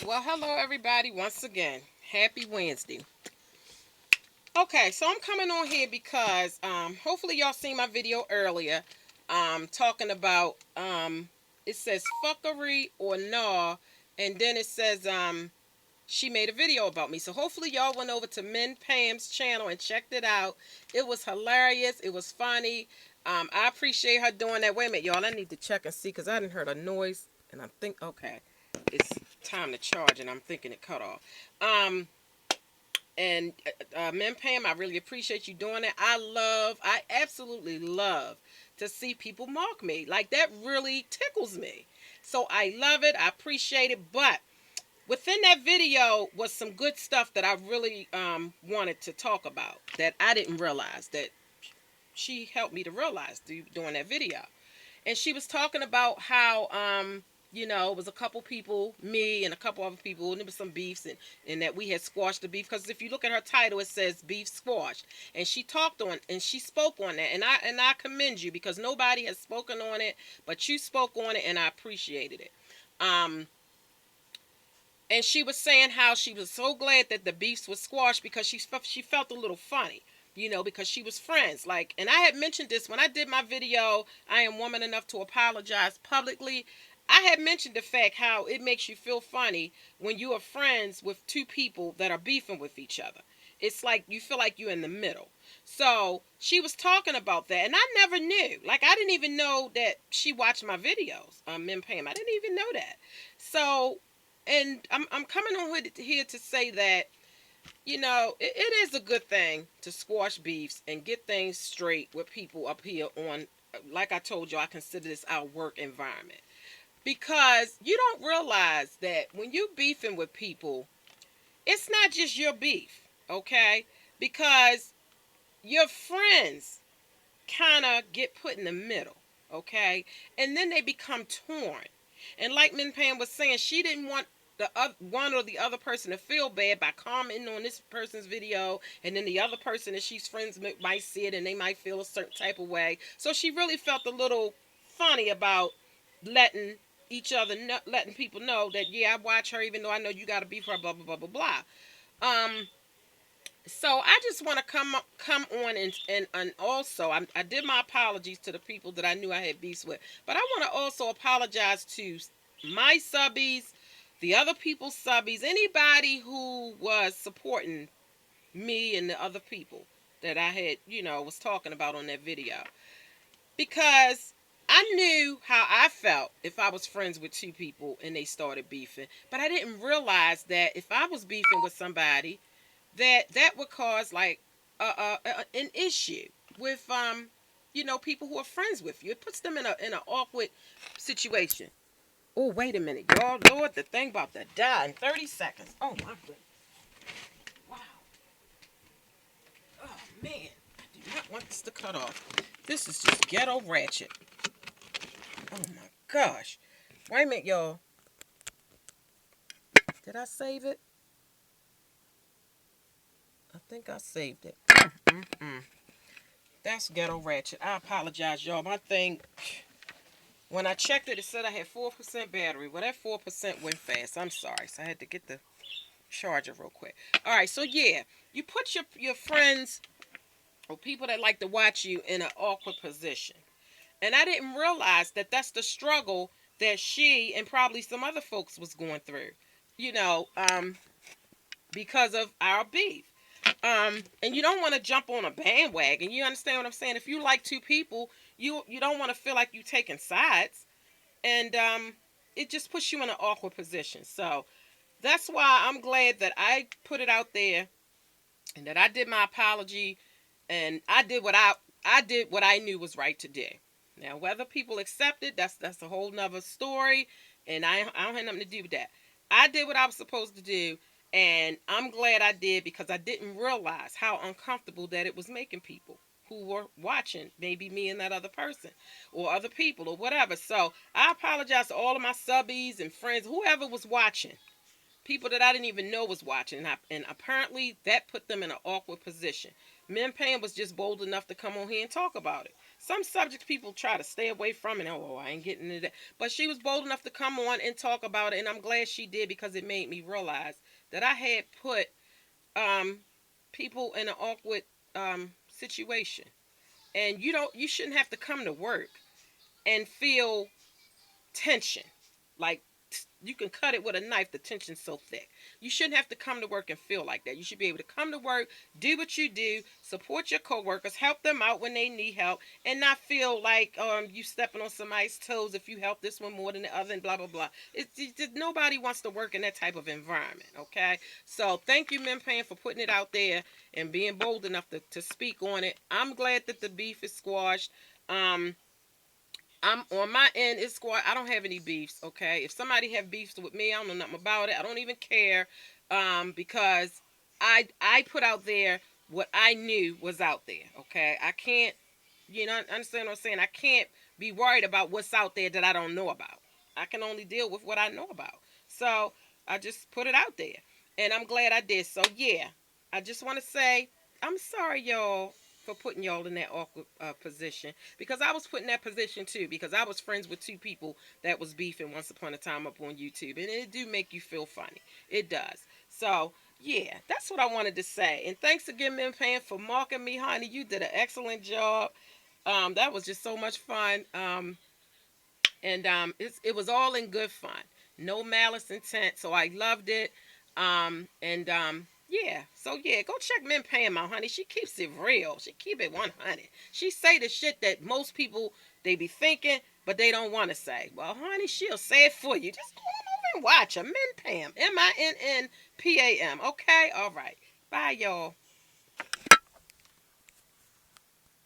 Well, hello everybody once again. Happy Wednesday. Okay, so I'm coming on here because hopefully y'all seen my video earlier talking about it says fuckery or nah, and then it says she made a video about me. So hopefully y'all went over to Minnpam's channel and checked it out. It was hilarious. It was funny. I appreciate her doing that. Wait a minute, y'all. I need to check and see because I didn't heard a noise, and I think okay, it's time to charge, and I'm thinking it cut off. And Minnpam, I really appreciate you doing it. I absolutely love to see people mock me. Like that really tickles me. So I love it. I appreciate it. But within that video was some good stuff that I really wanted to talk about that I didn't realize that she helped me to realize doing that video. And she was talking about how it was a couple people, me and a couple other people, and there was some beefs, and that we had squashed the beef. Because if you look at her title, it says beef squash, and she talked on and she spoke on that, and I commend you because nobody has spoken on it, but you spoke on it, and I appreciated it. Um, and she was saying how she was so glad that the beefs was squashed because she felt a little funny, because she was friends. Like, and I had mentioned this when I did my video, I am woman enough to apologize publicly. I had mentioned the fact how it makes you feel funny when you are friends with two people that are beefing with each other. It's like you feel like you're in the middle. So she was talking about that, and I never knew. Like, I didn't even know that she watched my videos, Minnpam. I didn't even know that. So, and I'm coming on here to say that it is a good thing to squash beefs and get things straight with people up here on. Like I told you, I consider this our work environment because you don't realize that when you beefing with people, it's not just your beef, okay? Because your friends kind of get put in the middle, okay? And then they become torn. And like Min Pan was saying, she didn't want one or the other person to feel bad by commenting on this person's video, and then the other person that she's friends with might see it and they might feel a certain type of way. So she really felt a little funny about letting letting people know that yeah, I watch her even though I know you got to beef her, blah blah blah blah blah. Um, so I just want to come on and also I did my apologies to the people that I knew I had beefs with, but I want to also apologize to my subbies, the other people's subbies, anybody who was supporting me and the other people that I had was talking about on that video, because I knew how I felt if I was friends with two people and they started beefing, but I didn't realize that if I was beefing with somebody that would cause like an issue with people who are friends with you. It puts them in an awkward situation. Oh, wait a minute, y'all. Lord, the thing about to die in 30 seconds. Oh my goodness. Wow. Oh man. I do not want this to cut off. This is just ghetto ratchet. Oh my gosh. Wait a minute, y'all. Did I save it? I think I saved it. Mm-mm. That's ghetto ratchet. I apologize, y'all. My thing, when I checked it, it said I had 4% battery. Well, that 4% went fast. I'm sorry. So I had to get the charger real quick. All right. So, yeah, you put your friends or people that like to watch you in an awkward position. And I didn't realize that that's the struggle that she and probably some other folks was going through, you know, because of our beef. And you don't want to jump on a bandwagon. You understand what I'm saying? If you like two people, you don't want to feel like you taking sides, and it just puts you in an awkward position. So that's why I'm glad that I put it out there and that I did my apology, and I did what I knew was right to do. Now whether people accept it, that's a whole nother story, and I don't have nothing to do with that. I did what I was supposed to do, and I'm glad I did because I didn't realize how uncomfortable that it was making people who were watching, maybe me and that other person or other people or whatever. So I apologize to all of my subbies and friends, whoever was watching, people that I didn't even know was watching, and apparently that put them in an awkward position. Min Pan was just bold enough to come on here and talk about it. Some subjects people try to stay away from, and oh, I ain't getting into that. But she was bold enough to come on and talk about it, and I'm glad she did because it made me realize that I had put um, people in an awkward situation, and you shouldn't have to come to work and feel tension. Like you can cut it with a knife. The tension's so thick. You shouldn't have to come to work and feel like that. You should be able to come to work, do what you do, support your coworkers, help them out when they need help, and not feel like you stepping on somebody's toes if you help this one more than the other and blah blah blah. Nobody wants to work in that type of environment. Okay, so thank you, Minnpam, for putting it out there and being bold enough to speak on it. I'm glad that the beef is squashed. Um, I'm on my end. It's squad. I don't have any beefs. Okay, if somebody have beefs with me, I don't know nothing about it. I don't even care, because I put out there what I knew was out there. Okay, I can't. Understand what I'm saying? I can't be worried about what's out there that I don't know about. I can only deal with what I know about. So I just put it out there, and I'm glad I did. So yeah, I just want to say I'm sorry, y'all, for putting y'all in that awkward position, because I was put in that position too, because I was friends with two people that was beefing once upon a time up on YouTube, and it do make you feel funny. It does. So yeah, that's what I wanted to say. And thanks again, Minnpam, for marking me, honey. You did an excellent job. That was just so much fun. And it was all in good fun, no malice intent. So I loved it. Yeah. So yeah, go check Min Pam out, honey. She keeps it real. She keep it 100. She say the shit that most people they be thinking, but they don't want to say. Well, honey, she'll say it for you. Just go on over and watch her. Min Pam, Minnpam. Okay. All right. Bye, y'all.